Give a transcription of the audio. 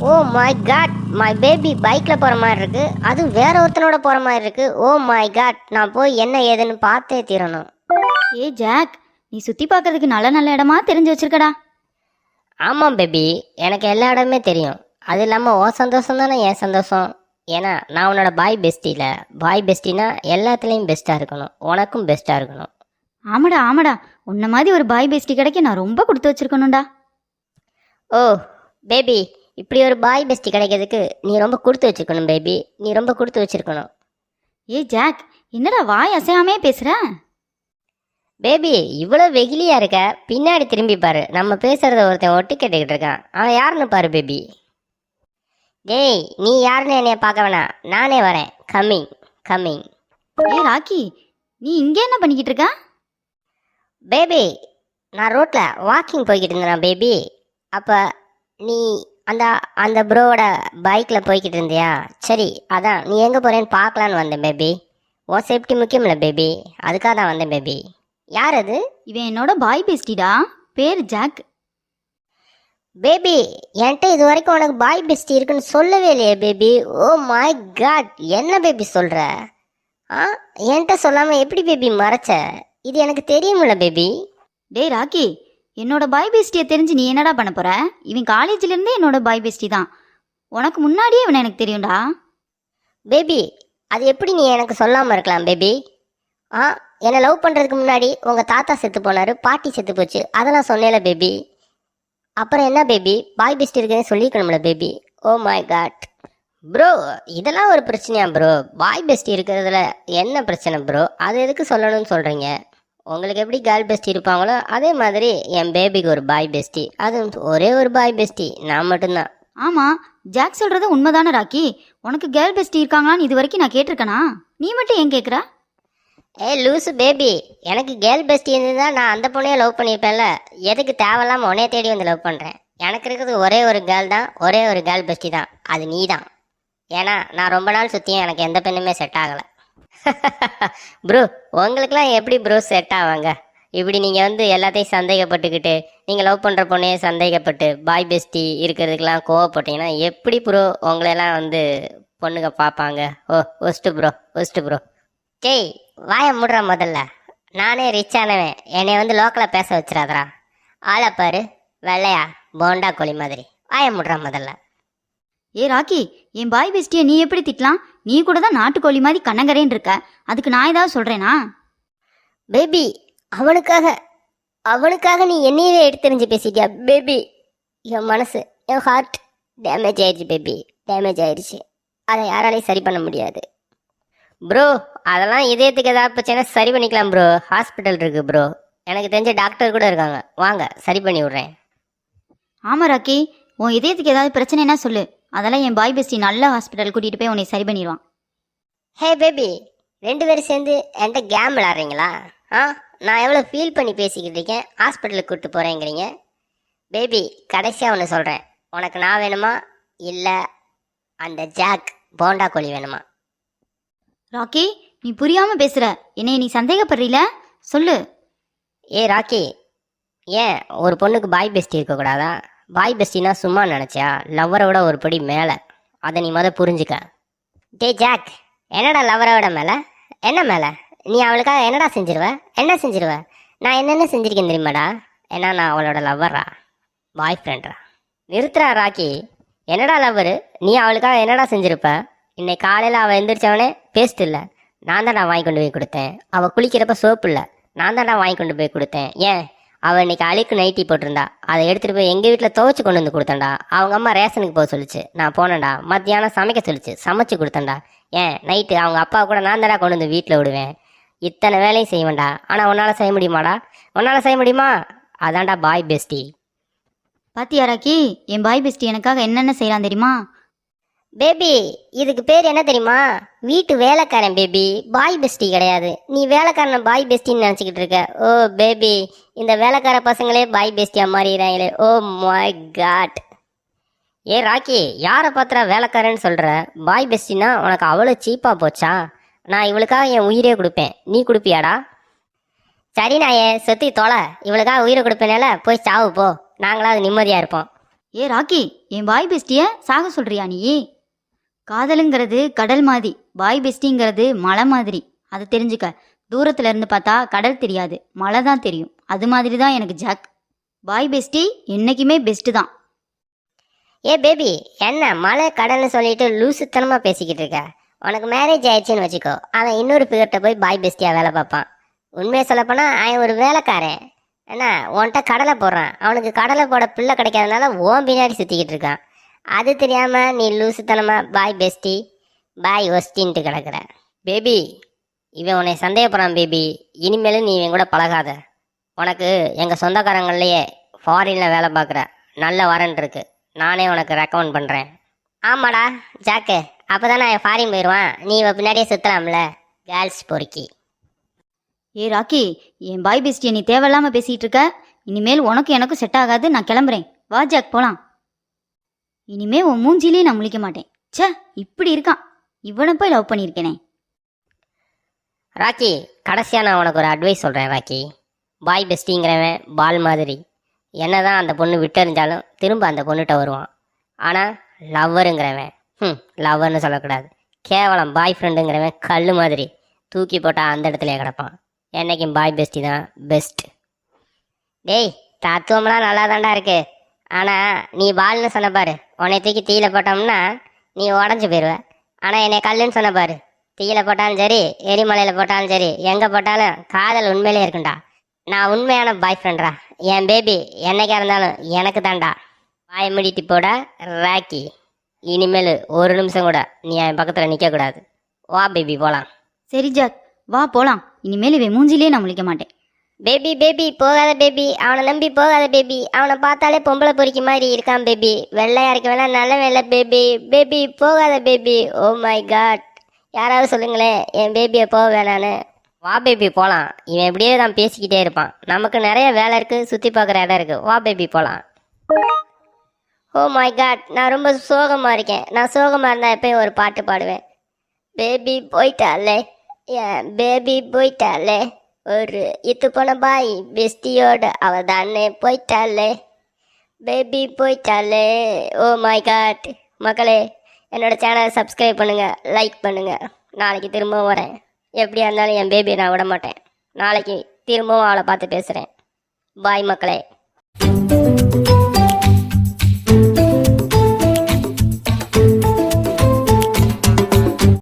O my god, my baby பைக்கில் போகிற மாதிரி இருக்கு, அது வேற ஒருத்தனோட போகிற மாதிரி இருக்கு. ஓ மை காட், நான் போய் என்ன ஏதுன்னு பார்த்தே தீரணும். ஏ ஜாக், நீ சுற்றி பார்க்கறதுக்கு நல்ல நல்ல இடமா தெரிஞ்சு வச்சிருக்கடா. ஆமாம் பேபி, எனக்கு எல்லா இடமே தெரியும். அது இல்லாமல் ஓ சந்தோஷம் தானே என் சந்தோஷம். ஏன்னா நான் உன்னோட பாய் பெஸ்டியில். பாய் பெஸ்டினா எல்லாத்துலேயும் பெஸ்ட்டாக இருக்கணும், உனக்கும் பெஸ்ட்டாக இருக்கணும். ஆமாடா ஆமாடா, உன்ன மாதிரி ஒரு பாய் பெஸ்டி கிடைக்க நான் ரொம்ப கொடுத்து வச்சிருக்கணும்டா. ஓ பேபி, இப்படி ஒரு பாய் பெஸ்டி கிடைக்கிறதுக்கு நீ ரொம்ப கொடுத்து வச்சுருக்கணும் பேபி, நீ ரொம்ப கொடுத்து வச்சுருக்கணும். ஏ ஜாக், என்னடா வாய் அசையாமே பேசுற? பேபி இவ்வளோ வெகிலியாக இருக்க, பின்னாடி திரும்பி பாரு, நம்ம பேசுகிறத ஒருத்தன் ஒட்டி கேட்டுக்கிட்டு இருக்கான். அவன் யாருன்னு பாரு பேபி. டேய், நீ யாருன்னு என்னைய பார்க்க வேணாம், நானே வரேன். Coming coming. ஏ ராக்கி, நீ இங்கே என்ன பண்ணிக்கிட்டு இருக்க? பேபி நான் ரோட்டில் வாக்கிங் போய்கிட்டு இருந்தேனா பேபி. அப்போ நீ அந்த அந்த ப்ரோவோட பைக்கில் போய்கிட்டு இருந்தியா? சரி, அதான் நீ எங்கே போகிறேன்னு பார்க்கலான்னு வந்தேன் பேபி. உன் சேஃப்டி முக்கியம் இல்லை பேபி, அதுக்காக தான் வந்தேன் பேபி. யார் அது? இவன் என்னோட பாய் பெஸ்டிடா, பேர் ஜாக். பேபி என்கிட்ட இது வரைக்கும் உனக்கு பாய் பெஸ்டி இருக்குன்னு சொல்லவே இல்லையே பேபி. ஓ மை காட், என்ன பேபி சொல்கிற? என்கிட்ட சொல்லாமல் எப்படி பேபி மறைச்ச? இது எனக்கு தெரியுமில்ல பேபி. டேய் ராக்கி, என்னோட பாய் பெஸ்டியை தெரிஞ்சு நீ என்னடா பண்ண போற? இவன் காலேஜ்லேருந்தே என்னோட பாய் பெஸ்டி தான். உனக்கு முன்னாடியே இவனை எனக்கு தெரியும்டா. பேபி அது எப்படி நீ எனக்கு சொல்லாமல் இருக்கலாம் பேபி? என்னை லவ் பண்ணுறதுக்கு முன்னாடி உங்கள் தாத்தா செத்து போனார், பாட்டி செத்து போச்சு, அதெல்லாம் சொன்னேல பேபி. அப்புறம் என்ன பேபி, பாய் பெஸ்ட் இருக்குன்னு சொல்லிக்கணும்ல baby. Oh my god bro, இதெல்லாம் ஒரு பிரச்சனையா ப்ரோ? பாய் பெஸ்ட் இருக்கிறதுல என்ன பிரச்சனை ப்ரோ? அது எதுக்கு சொல்லணும்னு சொல்கிறீங்க? உங்களுக்கு எப்படி கேர்ள் பெஸ்டி இருப்பாங்களோ அதே மாதிரி என் பேபிக்கு ஒரு பாய் பெஸ்டி, அது ஒரே ஒரு பாய் பெஸ்டி, நான் மட்டும்தான். ஆமாம், ஜாக் சொல்கிறது உண்மைதானே ராக்கி. உனக்கு கேர்ள் பெஸ்டி இருக்காங்களான்னு இது வரைக்கும் நான் கேட்டிருக்கேனா? நீ மட்டும் ஏன் கேட்குற? லூசு பேபி, எனக்கு கேர்ள் பெஸ்டி இருந்ததுன்னா நான் அந்த பொண்ணையே லவ் பண்ணியிருப்பேன்ல. எதுக்கு தேவையில்லாமல் உன்னைய தேடி வந்து லவ் பண்ணுறேன்? எனக்கு இருக்கிறது ஒரே ஒரு கேர்ள் தான், ஒரே ஒரு கேர்ள் பெஸ்டி தான், அது நீ தான். ஏன்னா நான் ரொம்ப நாள் சுற்றியும் எனக்கு எந்த பெண்ணுமே செட் ஆகலை. ப்ரோ உங்களுக்கெல்லாம் எப்படி ப்ரோ செட் ஆவாங்க? இப்படி நீங்கள் வந்து எல்லாத்தையும் சந்தேகப்பட்டுக்கிட்டு, நீங்கள் லவ் பண்ணுற பொண்ணையே சந்தேகப்பட்டு பாய் பெஸ்டி இருக்கிறதுக்கெல்லாம் கோவப்பட்டீங்கன்னா எப்படி ப்ரோ உங்களெல்லாம் வந்து பொண்ணுங்க பார்ப்பாங்க? ஓ ஒஸ்ட்டு ப்ரோ, ஒஸ்ட்டு ப்ரோ. டேய் வாயை மூடுறா முதல்ல. நானே ரிச்சானவன், என்னை வந்து லோக்கலாக பேச வச்சிடாதரா. ஆளை பாரு, வெள்ளையா போண்டா கோழி மாதிரி. வாயை மூடுறா முதல்ல. ஏ ராக்கி, என் பாய் பெஸ்டியை நீ எப்படி திட்டலாம்? நீ கூட தான் நாட்டுக்கோழி மாதிரி கண்ணங்கரேன்னு இருக்க. அதுக்கு நான் ஏதாவது சொல்கிறேனா? பேபி அவனுக்காக நீ என்னையவே எடுத்தெறிஞ்சு பேசிட்டியா பேபி? என் மனசு, என் ஹார்ட் டேமேஜ் ஆயிடுச்சு பேபி, டேமேஜ் ஆயிடுச்சு. அதை யாராலையும் சரி பண்ண முடியாது ப்ரோ. அதெல்லாம் இதயத்துக்கு ஏதாவது பிரச்சனை சரி பண்ணிக்கலாம் ப்ரோ, ஹாஸ்பிட்டல் இருக்கு ப்ரோ, எனக்கு தெரிஞ்ச டாக்டர் கூட இருக்காங்க, வாங்க சரி பண்ணி விட்றேன். ஆமாம் ராக்கி, உன் இதயத்துக்கு ஏதாவது பிரச்சனைனா சொல்லு, அதெல்லாம் என் பாய் பெஸ்டி நல்ல ஹாஸ்பிட்டல் கூட்டிகிட்டு போய் உன்னை சரி பண்ணிடுவான். ஹே பேபி, 2 பேரும் சேர்ந்து என்கிட்ட கேம் விளாட்றீங்களா? நான் எவ்வளோ ஃபீல் பண்ணி பேசிக்கிட்டு இருக்கேன், ஹாஸ்பிட்டலுக்கு கூப்பிட்டு போகிறேங்கிறீங்க. பேபி கடைசியாக ஒன்று சொல்கிறேன், உனக்கு நான் வேணுமா இல்லை அந்த ஜாக் போண்டா கோழி வேணுமா? ராக்கி, நீ புரியாமல் பேசுகிற, என்னை நீ சந்தேகப்படுறீல? சொல்லு. ராக்கி, ஏன் ஒரு பொண்ணுக்கு பாய் பெஸ்டி இருக்கக்கூடாதா? பாய் பெஸ்டினா சும்மா நினச்சியா? லவ்வரை விட ஒரு படி மேலே, அதை நீ புரிஞ்சுக்க. டே ஜாக், என்னடா லவ்வரை விட மேலே? என்ன மேலே? நீ அவளுக்காக என்னடா செஞ்சிருவ? என்ன செஞ்சிருவ? நான் என்னென்ன செஞ்சுருக்கேன் தெரியுமாடா? ஏன்னா நான் அவளோட லவ்வரா, பாய் ஃப்ரெண்டா. நிறுத்துறா ராக்கி, என்னடா லவ்வரு? நீ அவளுக்காக என்னடா செஞ்சிருப்ப? இன்னைக்கு காலையில் அவள் எந்திரிச்சவனே பேஸ்ட் இல்லை, நான் தான் வாங்கி கொண்டு போய் கொடுத்தேன். அவள் குளிக்கிறப்ப சோப்பு இல்லை, நான் தான் வாங்கி கொண்டு போய் கொடுத்தேன். ஏன் அவள் இன்னைக்கு அழுக்கு நைட்டி போட்டிருந்தா, அதை எடுத்துகிட்டு போய் எங்கள் வீட்டில் துவைச்சி கொண்டு வந்து கொடுத்தேன்டா. அவங்க அம்மா ரேஷனுக்கு போக சொல்லிச்சு, நான் போனேன்டா. மத்தியானம் சமைக்க சொல்லிச்சு, சமைச்சு கொடுத்தேன்டா. ஏன் நைட்டு அவங்க அப்பா கூட நான் தானே கொண்டு வந்து வீட்டில் விடுவேன். இத்தனை வேலையும் செய்வேன்டா. ஆனால் உன்னால் செய்ய முடியுமாடா? உன்னால் செய்ய முடியுமா? அதான்டா பாய் பெஸ்டி. பாத்தியா ராக்கி, என் பாய் பெஸ்டி எனக்காக என்னென்ன செய்யலாம் தெரியுமா? பேபி இதுக்கு பேர் என்ன தெரியுமா? வீட்டு வேலைக்காரன் பேபி, பாய் பெஸ்டி கிடையாது. நீ வேலைக்காரனை பாய் பெஸ்டின்னு நினச்சிக்கிட்டு இருக்க. ஓ பேபி, இந்த வேலைக்கார பசங்களே பாய் பெஸ்டியாக மாறிடுறாங்களே. Oh my god. ராக்கி, யாரை பார்த்தா வேலைக்காரன்னு சொல்கிற? பாய் பெஸ்டின்னா உனக்கு அவ்வளோ சீப்பாக போச்சா? நான் இவளுக்காக என் உயிரே கொடுப்பேன், நீ கொடுப்பியாடா? சரி நாயே, சொத்தி தொலை, இவளுக்காக உயிரை கொடுப்பேனால போய் சாவு போ, நாங்களாவது நிம்மதியாக இருப்போம். ஏ ராக்கி, என் பாய் பெஸ்டிய சாக சொல்றியா நீ? காதலுங்கிறது கடல் மாதிரி, பாய் பெஸ்டிங்கிறது மலை மாதிரி. அதை தெரிஞ்சுக்க. தூரத்துல இருந்து பார்த்தா கடல் தெரியாது, மலை தான் தெரியும். அது மாதிரி தான் எனக்கு ஜாக். பாய் பெஸ்டி என்னைக்குமே பெஸ்ட் தான். ஏ பேபி, என்ன மலை கடல்னு சொல்லிட்டு லூசுத்தனமா பேசிக்கிட்டு இருக்க? உனக்கு மேரேஜ் ஆயிடுச்சுன்னு வச்சுக்கோ, அவன் இன்னொரு பிகர்கிட்ட போய் பாய் பெஸ்டியா வேலை பார்ப்பான். உண்மையை சொல்லப்போனா அவன் ஒரு வேலைக்காரன். என்ன உன்கிட்ட கடலை போடுறான், அவனுக்கு கடலை போட பிள்ளை கிடைக்காதனால ஓன் பின்னாடி சுற்றிக்கிட்டு இருக்கான். அது தெரியாம நீ லூசுத்தனமா பாய் பெஸ்டி பாய் ஒஸ்டின்ட்டு கிடக்குற. பேபி, இவன் உன்னை சந்தேகப்படுறான் பேபி. இனிமேலும் நீ இவன் கூட பழகாத. உனக்கு எங்கள் சொந்தக்காரங்கள்லையே ஃபாரினில் வேலை பார்க்குற நல்ல வரன் இருக்கு, நானே உனக்கு ரெக்கமெண்ட் பண்ணுறேன். ஆமாடா ஜாக்கு, அப்போ தானே ஃபாரின் போயிடுவான், நீ இவன் பின்னாடியே சுற்றலாம்ல. கேர்ள்ஸ் பொறுக்கி. ஏ ராக்கி, என் பாய் பெஸ்டியை நீ தேவையில்லாம பேசிட்டு இருக்க. இனிமேல் உனக்கு எனக்கும் செட் ஆகாது. நான் கிளம்புறேன். வா ஜாக், போலாம். இனிமே உன் மூஞ்சிலே நான் முழிக்க மாட்டேன். ச்சே, இப்படி இருக்கான். இவனை போய் லவ் பண்ணியிருக்கேனே. ராக்கி, கடைசியாக நான் உனக்கு ஒரு அட்வைஸ் சொல்கிறேன் ராக்கி. பாய் பெஸ்டிங்கிறவன் பால் மாதிரி. என்னதான் அந்த பொண்ணு விட்டறிஞ்சாலும் திரும்ப அந்த பொண்ணுகிட்ட வருவான். ஆனால் லவ்வருங்கிறவன் லவ்வர்னு சொல்லக்கூடாது, கேவலம் பாய் ஃப்ரெண்டுங்கிறவன் கல் மாதிரி. தூக்கி போட்டால் அந்த இடத்துலயே கிடப்பான். என்னைக்கும் பாய் பெஸ்டி தான் பெஸ்ட். டேய், தத்துவம்லாம் நல்லா தாண்டா இருக்கு. ஆனால் நீ பால்னு சொன்ன பாரு, உன்னை தூக்கி தீயில போட்டோம்னா நீ உடஞ்சி போயிடுவ. ஆனால் என்னை கல்லுன்னு சொன்ன பாரு, தீயில போட்டாலும் சரி எரிமலையில் போட்டாலும் சரி எங்கே போட்டாலும் காதல் உண்மையிலே இருக்குண்டா. நான் உண்மையான பாய் ஃப்ரெண்ட்ரா. என் பேபி என்னைக்கா இருந்தாலும் எனக்கு தாண்டா. வாய முடிட்டு போட ராக்கி. இனிமேல் ஒரு நிமிஷம் கூட நீ என் பக்கத்தில் நிற்கக்கூடாது. வா பேபி, போகலாம். சரி ஜாக், வா போலாம். இனிமேல் இவன் மூஞ்சிலே நான் முழிக்க மாட்டேன். பேபி பேபி போகாத பேபி, அவனை நம்பி போகாத பேபி. அவனை பார்த்தாலே பொம்பளை பொறிக்க மாதிரி இருக்கான் பேபி. வெள்ளையா இருக்க வேணா நல்ல வேலை பேபி. பேபி போகாத பேபி. ஓ மை காட், யாராவது சொல்லுங்களேன் என் பேபியை போக வேணான்னு. வா பேபி போகலாம். இவன் இப்படியே தான் பேசிக்கிட்டே இருப்பான். நமக்கு நிறைய வேலை இருக்குது, சுற்றி பார்க்குற இடம் இருக்குது. வா பேபி போகலாம். ஓ மை காட், நான் ரொம்ப சோகமாக இருக்கேன். நான் சோகமாக இருந்தால் எப்பயும் ஒரு பாட்டு பாடுவேன். பேபி போயிட்டாலே, ஏன் பேபி போயிட்டாலே, ஒரு இத்து போன பாய் பெஸ்டியோட அவ தானே போயிட்டாலே. பேபி போயிட்டாலே. Oh my god. மக்களே, என்னோட சேனலை சப்ஸ்கிரைப் பண்ணுங்கள், லைக் பண்ணுங்கள். நாளைக்கு திரும்பவும் வரேன். எப்படியா இருந்தாலும் என் பேபியை நான் விட மாட்டேன். நாளைக்கு திரும்பவும் அவளை பார்த்து பேசுகிறேன். பாய் மக்களே.